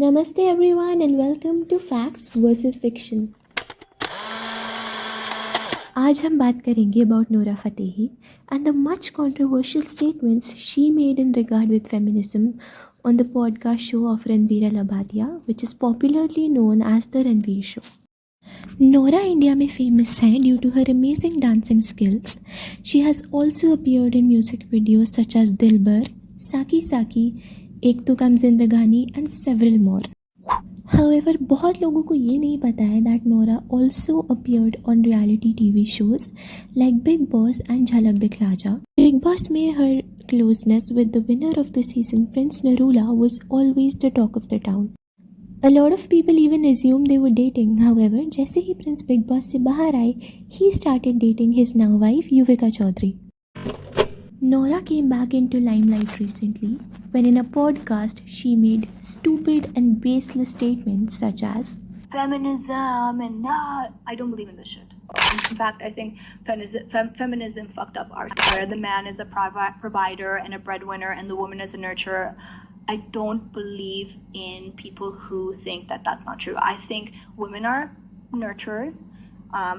Namaste everyone and welcome to Facts versus Fiction. आज हम बात करेंगे about Nora Fatehi and the much controversial statements she made in regard with feminism on the podcast show of Ranveer Labadia, which is popularly known as the Ranveer Show. Nora India में famous है due to her amazing dancing skills. She has also appeared in music videos such as Dilbar, Saki Saki, एक तो कम जिंदगानी and several more. However, बहुत लोगों को ये नहीं पता है that Nora also appeared on reality TV shows like Big Boss and Jhalak Dikhla Ja. Big Boss में her closeness with the winner of the season, Prince Narula, was always the talk of the town. A lot of people even assumed they were dating. However, जैसे ही Prince Big Boss से बाहर आए, he started dating his now wife Yuvika Chaudhary. Nora came back into limelight recently when in a podcast she made stupid and baseless statements such as feminism and I don't believe in this shit. In fact, I think feminism fucked up our society. The man is a provider and a breadwinner and the woman is a nurturer. I don't believe in people who think that that's not true. I think women are nurturers.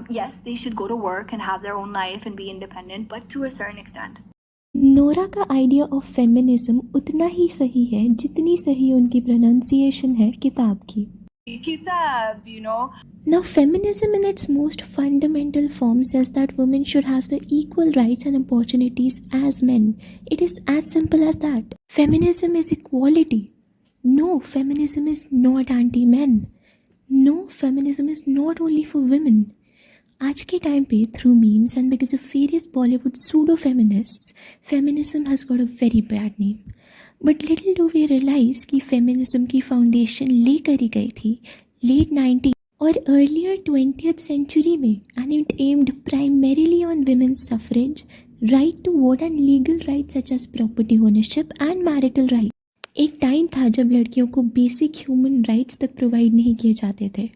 Yes, they should go to work and have their own life and be independent, but to a certain extent. Nora का idea of feminism उतना ही सही है जितनी सही उनकी pronunciation है किताब की. Kitab, you know. Now, feminism in its most fundamental form says that women should have the equal rights and opportunities as men. It is as simple as that. Feminism is equality. No, feminism is not anti-men. No, feminism is not only for women. आज के time पे through memes and because of various Bollywood pseudo feminists feminism has got a very bad name. But little do we realize कि feminism की foundation lay करी गई थी late 90 और earlier 20th century में and it aimed primarily on women's suffrage, right to vote and legal right such as property ownership and marital right. एक time था जब लड़कियों को बेसिक ह्यूमन राइट्स तक प्रोवाइड नहीं किए जाते थे.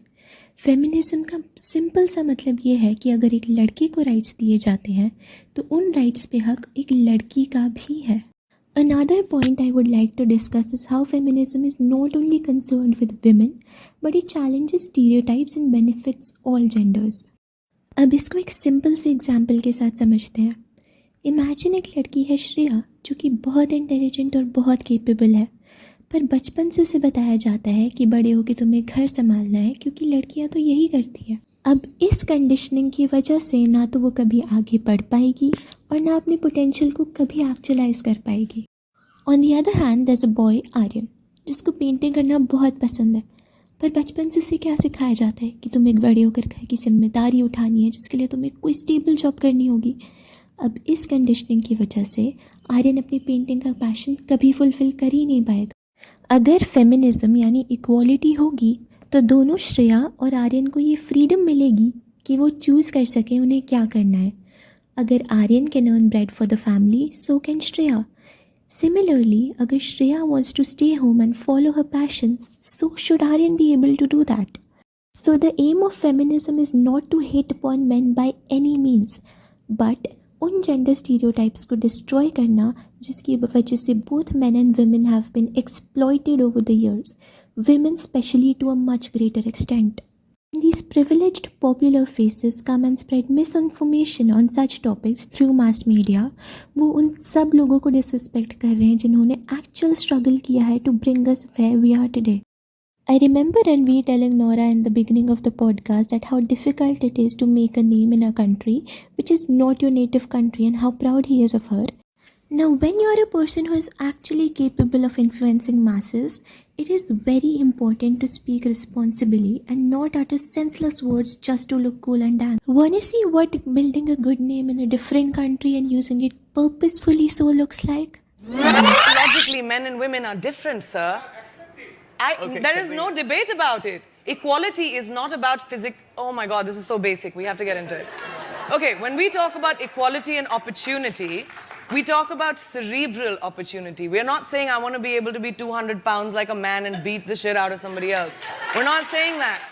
फेमिनिज्म का सिंपल सा मतलब ये है कि अगर एक लड़के को राइट्स दिए जाते हैं तो उन राइट्स पे हक एक लड़की का भी है. Another point I would like to discuss is how feminism is not only concerned with women but it challenges stereotypes and benefits all genders. अब इसको एक सिंपल से एग्जाम्पल के साथ समझते हैं. इमेजिन एक लड़की है श्रेया जो कि बहुत इंटेलिजेंट और बहुत केपेबल है, पर बचपन से उसे बताया जाता है कि बड़े होकर तुम्हें घर संभालना है क्योंकि लड़कियां तो यही करती हैं. अब इस कंडीशनिंग की वजह से ना तो वो कभी आगे बढ़ पाएगी और ना अपने पोटेंशियल को कभी एक्चुअलाइज कर पाएगी. On the other hand there is a boy Aryan जिसको पेंटिंग करना बहुत पसंद है, पर बचपन से उसे क्या सिखाया जाता है कि तुम्हें बड़े होकर घर की जिम्मेदारी उठानी है जिसके लिए तुम्हें कोई स्टेबल जॉब करनी होगी. अब इस कंडीशनिंग की वजह से आर्यन अपनी पेंटिंग का पैशन कभी फुलफिल कर ही नहीं पाएगा. अगर फेमिनिज्म यानी इक्वालिटी होगी तो दोनों श्रेया और आर्यन को ये फ्रीडम मिलेगी कि वो चूज़ कर सकें उन्हें क्या करना है. अगर Aryan can earn bread for the family so can Shreya. Similarly अगर Shreya wants to stay home and follow her passion so should Aryan be able to do that. So the aim of feminism is not to hate upon man by any means but उन gender stereotypes को destroy करना जिसकी वजह से both men and women have been exploited over the years, women especially to a much greater extent. These privileged popular faces come and spread misinformation on such topics through mass media. वो उन सब लोगों को disrespect कर रहे हैं जिन्होंने actual struggle किया है to bring us where we are today. I remember Ranveer telling Nora in the beginning of the podcast that how difficult it is to make a name in a country which is not your native country and how proud he is of her. Now, when you are a person who is actually capable of influencing masses, it is very important to speak responsibly and not utter senseless words just to look cool and dance. Wanna see what building a good name in a different country and using it purposefully so looks like? Logically, men and women are different, sir. There is no debate about it. Equality is not about physics. Oh my God, this is so basic. We have to get into it. Okay, when we talk about equality and opportunity, we talk about cerebral opportunity. We're not saying I want to be able to be 200 pounds like a man and beat the shit out of somebody else. We're not saying that.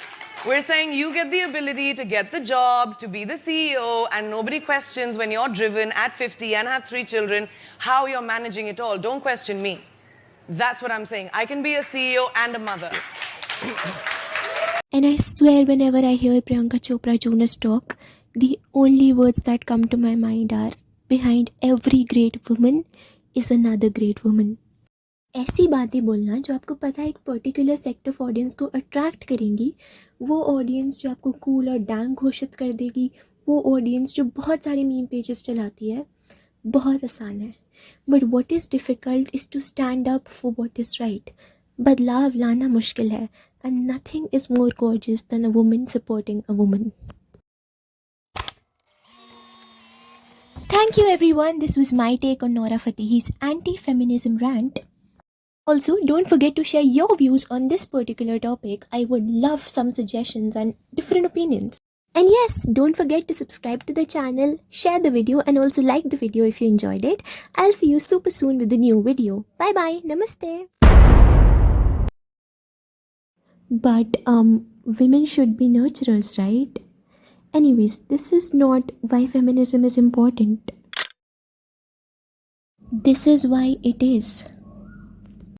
We're saying you get the ability to get the job, to be the CEO, and nobody questions when you're driven at 50 and have 3 children how you're managing it all. Don't question me. That's what I'm saying. I can be a CEO and a mother. And I swear, whenever I hear Priyanka Chopra Jonas talk, the only words that come to my mind are, behind every great woman is another great woman. ऐसी बातें बोलना जो आपको पता है एक particular sect of audience को attract करेंगी, वो ऑडियंस जो आपको कूल और डैंग घोषित कर देगी, वो ऑडियंस जो बहुत सारे मीम पेजेस चलाती है, बहुत आसान है. But what is difficult is to stand up for what is right. बदलाव लाना मुश्किल है, and nothing is more gorgeous than a woman supporting a woman. Thank you everyone. This was my take on Nora Fatehi's anti-feminism rant. Also, don't forget to share your views on this particular topic. I would love some suggestions and different opinions. And yes, don't forget to subscribe to the channel, share the video and also like the video if you enjoyed it. I'll see you super soon with a new video. Bye bye. Namaste. But women should be nurturers, right? Anyways, this is not why feminism is important. This is why it is.